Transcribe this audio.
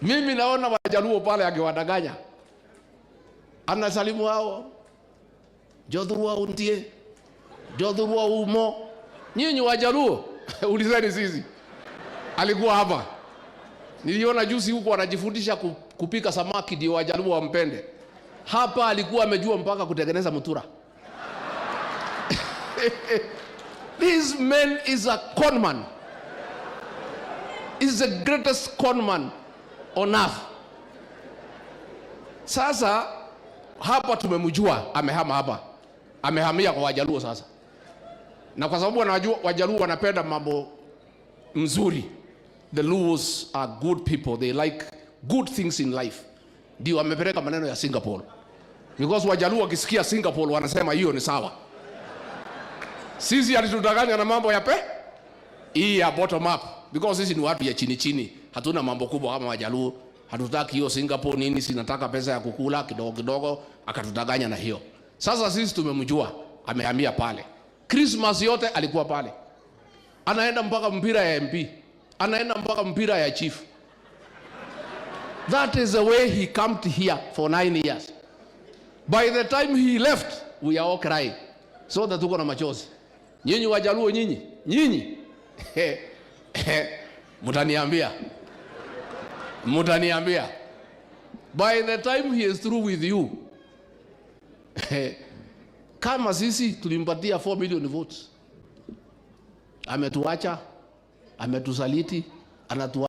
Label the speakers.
Speaker 1: Mimi naona Wajaluo pale akiwadanganya. Anasalimu hao. Jodhurua untie. Jodhurua umo. Nyinyi Wajaluo, ulizeni sisi. Alikuwa hapa. Niliona juzi huko anajifundisha kupika samaki ndio Wajaluo wampende. Hapa alikuwa amejua mpaka kutengeneza mutura. This man is a conman. Is the greatest conman on earth. Sasa hapa tumemjua, amehama hapa. Amehamia kwa Wajaluo sasa. Na kwa sababu wanajua Wajaluo wanapenda mambo mzuri. The Luos are good people. They like good things in life. Ndio amepeleka maneno ya Singapore. Because Wajaluo wakisikia Singapore wanasema hiyo ni sawa. Sisi alitudanganya na mambo ya hii ya bottom up. Because sisi ni watu ya chini chini. Hatuna mambo kubwa kama Wajaluo. Hatutaki hiyo Singapore nini, sinataka pesa ya kukula kidogo kidogo, akatudanganya na hiyo. Sasa sisi tumemjua, amehamia pale. Christmas yote alikuwa pale. Anaenda mpaka mpira ya MP. Anaenda mpaka mpira ya chief. That is the way he came here for 9 years. By the time he left, we are all crying. So that tuko na machozi. Nyinyi Wajaluo nyinyi. Mutaniambia. By the time he is through with you, kama sisi tulimpatia 4 million votes, ametuacha, ametusaliti,